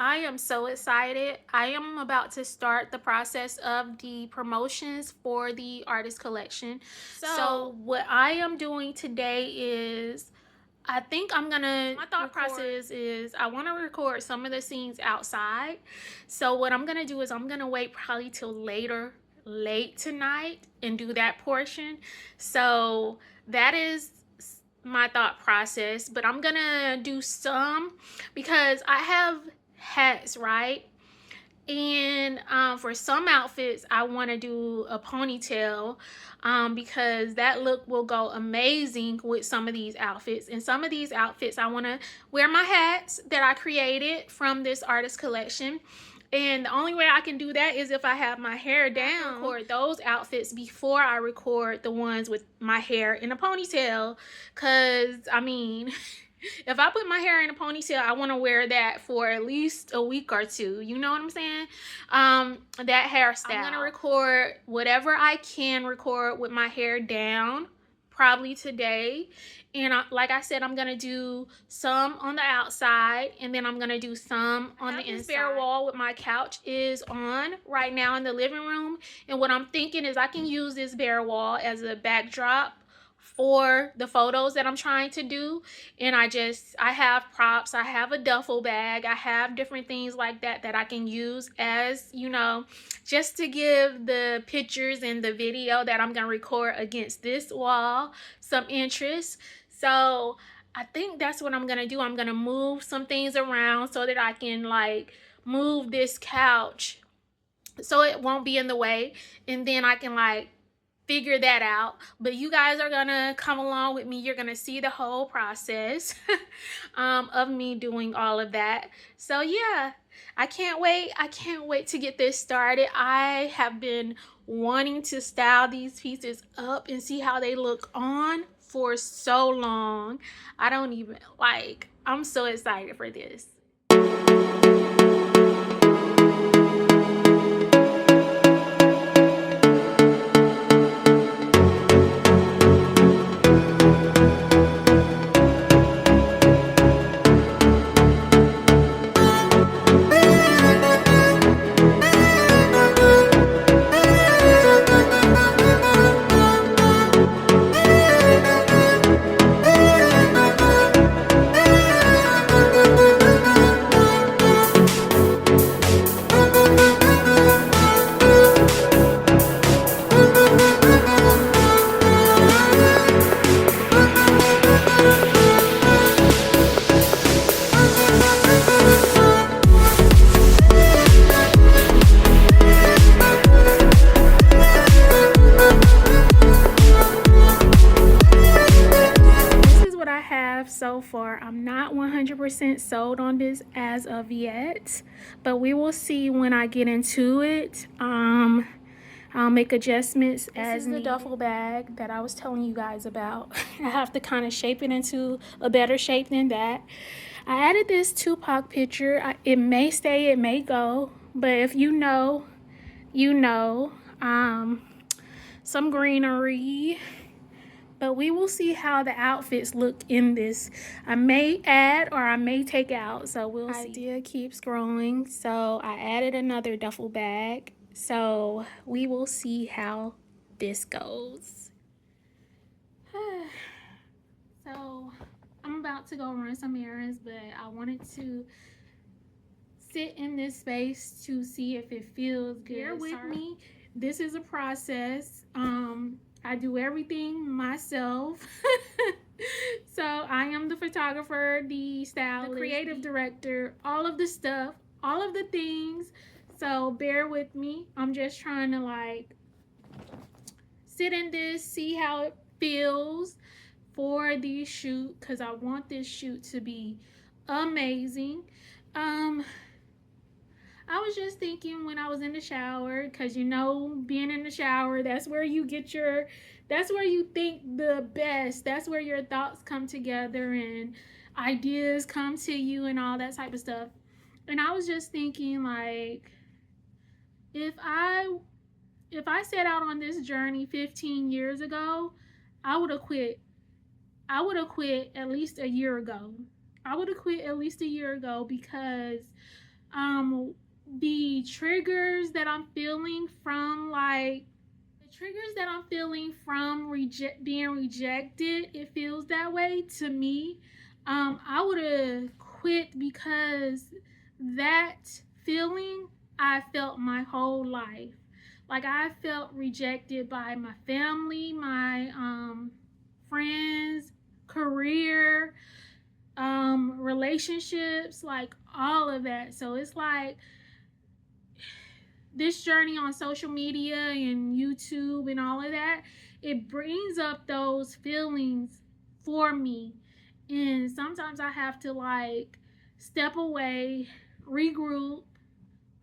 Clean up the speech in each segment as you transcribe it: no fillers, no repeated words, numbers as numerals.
I am so excited. I am about to start the process of the promotions for the artist collection. So what I am doing today is my thought process is I want to record some of the scenes outside. So what I'm gonna do is I'm gonna wait probably till late tonight and do that portion. So that is my thought process, but I'm gonna do some because I have hats, right? And for some outfits I want to do a ponytail because that look will go amazing with some of these outfits. And some of these outfits I want to wear my hats that I created from this artist collection, and the only way I can do that is if I have my hair down. I record those outfits before I record the ones with my hair in a ponytail, because I mean if I put my hair in a ponytail, I want to wear that for at least a week or two. You know what I'm saying? That hairstyle. I'm gonna record whatever I can record with my hair down, probably today. And like I said, I'm gonna do some on the outside, and then I'm gonna do some on the inside. This bare wall with my couch is on right now in the living room, and what I'm thinking is I can use this bare wall as a backdrop for the photos that I'm trying to do. And I have props, I have a duffel bag, I have different things like that that I can use as, you know, just to give the pictures and the video that I'm gonna record against this wall some interest. So I think that's what I'm gonna do. I'm gonna move some things around so that I can like move this couch so it won't be in the way, and then I can like figure that out. But you guys are gonna come along with me. You're gonna see the whole process of me doing all of that. So yeah, I can't wait to get this started. I have been wanting to style these pieces up and see how they look on for so long. I'm so excited for this. So far, I'm not 100% sold on this as of yet, but we will see when I get into it. I'll make adjustments as needed. This is the duffel bag that I was telling you guys about. I have to kind of shape it into a better shape than that. I added this Tupac picture. It may stay, it may go, but if you know, you know. Some greenery. But we will see how the outfits look in this. I may add or I may take out, so we'll see. Idea keeps growing, so I added another duffel bag. So we will see how this goes. So I'm about to go run some errands, but I wanted to sit in this space to see if it feels good. Bear with me. This is a process. I do everything myself. So I am the photographer, the stylist, the creative director, all of the stuff, all of the things. So bear with me. I'm just trying to like sit in this, see how it feels for the shoot, because I want this shoot to be amazing. I was just thinking when I was in the shower, because you know, being in the shower, that's where you think the best. That's where your thoughts come together and ideas come to you and all that type of stuff. And I was just thinking, like, if I set out on this journey 15 years ago, I would have quit. I would have quit at least a year ago. Because the triggers that I'm feeling from being rejected, it feels that way to me. I would have quit because that feeling I felt my whole life. Like I felt rejected by my family, my friends, career, relationships, like all of that. So it's like this journey on social media and YouTube and all of that, it brings up those feelings for me. And sometimes I have to like step away, regroup,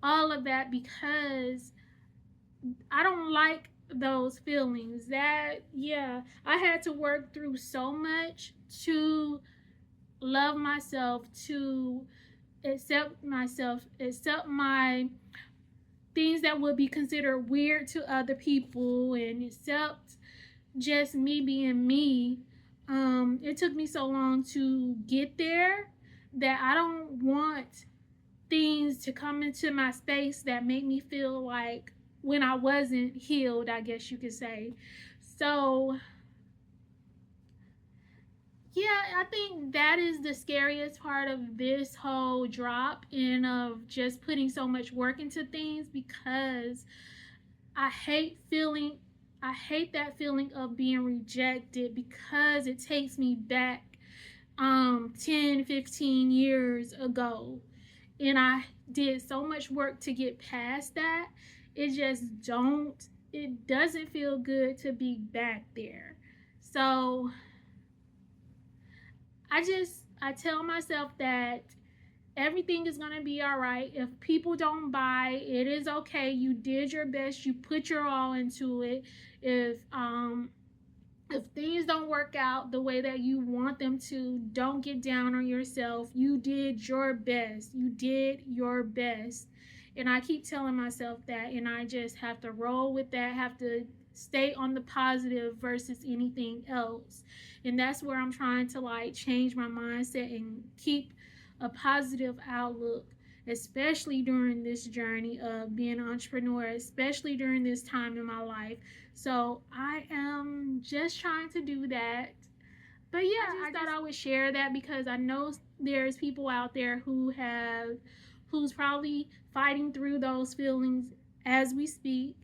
all of that because I don't like those feelings. That, yeah, I had to work through so much to love myself, to accept myself, accept my things that would be considered weird to other people, and accept just me being me. It took me so long to get there that I don't want things to come into my space that make me feel like when I wasn't healed, I guess you could say. So yeah, I think that is the scariest part of this whole drop and of just putting so much work into things, because I hate feeling I hate that feeling of being rejected, because it takes me back 10, 15 years ago, and I did so much work to get past that. It doesn't feel good to be back there. So I tell myself that everything is going to be all right. If people don't buy, it is okay. You did your best. You put your all into it. If things don't work out the way that you want them to, don't get down on yourself. You did your best. You did your best. And I keep telling myself that, and I just have to roll with that, have to stay on the positive versus anything else. And that's where I'm trying to like change my mindset and keep a positive outlook, especially during this journey of being an entrepreneur, especially during this time in my life. So I am just trying to do that. But yeah, I thought I would share that because I know there's people out there who's probably fighting through those feelings as we speak.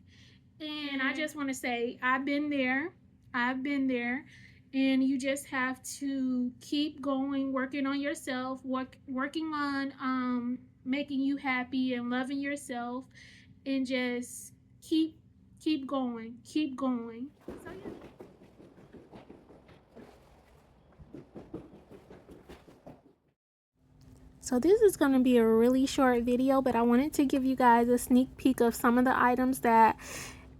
And I just want to say, I've been there. I've been there. And you just have to keep going, working on yourself, working on making you happy and loving yourself, and just keep going, keep going. So yeah. So this is going to be a really short video, but I wanted to give you guys a sneak peek of some of the items that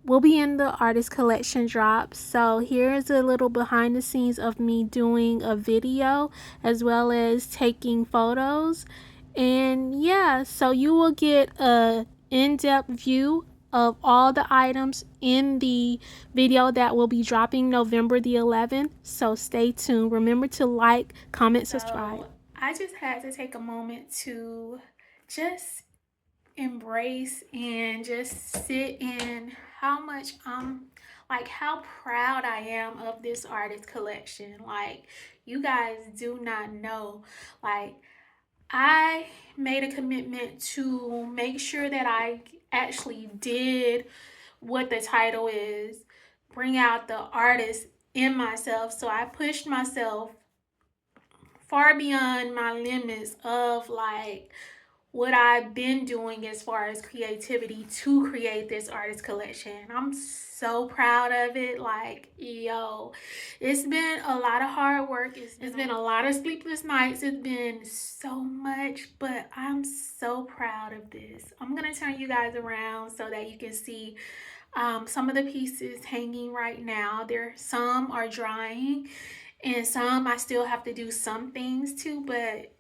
will be in the artist collection drop. So here's a little behind the scenes of me doing a video as well as taking photos. And yeah, so you will get a in-depth view of all the items in the video that will be dropping November the 11th. So stay tuned. Remember to like, comment, subscribe. So I just had to take a moment to just embrace and just sit in how much like how proud I am of this artist collection. Like, you guys do not know, like, I made a commitment to make sure that I actually did what the title is, bring out the artist in myself. So I pushed myself far beyond my limits of like what I've been doing as far as creativity to create this artist collection. I'm so proud of it. Like, yo, it's been a lot of hard work. It's been a lot of sleepless nights. It's been so much, but I'm so proud of this. I'm gonna turn you guys around so that you can see some of the pieces hanging right now. Some are drying, and some I still have to do some things to, but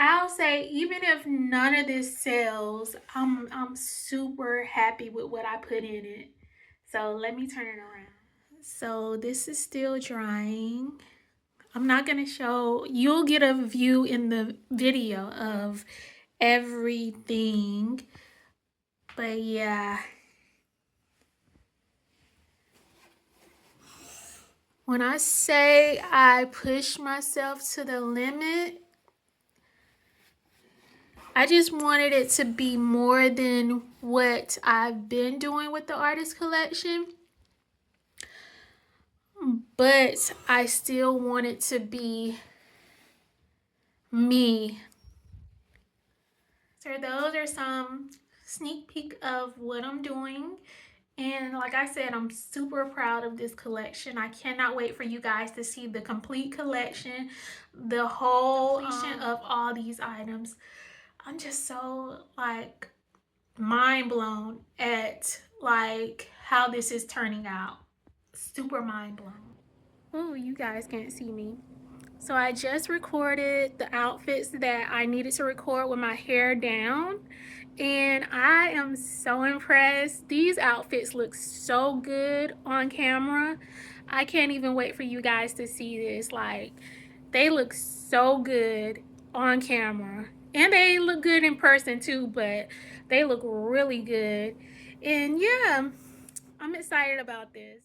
I'll say, even if none of this sells, I'm super happy with what I put in it. So let me turn it around. So this is still drying. I'm not gonna show, you'll get a view in the video of everything. But yeah. When I say I push myself to the limit, I just wanted it to be more than what I've been doing with the artist collection. But I still want it to be me. So those are some sneak peek of what I'm doing. And like I said, I'm super proud of this collection. I cannot wait for you guys to see the complete collection, the whole completion of all these items. I'm just so like mind blown at like how this is turning out. Super mind blown. Oh, you guys can't see me. So I just recorded the outfits that I needed to record with my hair down, and I am so impressed. These outfits look so good on camera. I can't even wait for you guys to see this. Like, they look so good on camera, and they look good in person too, but they look really good. And yeah, I'm excited about this.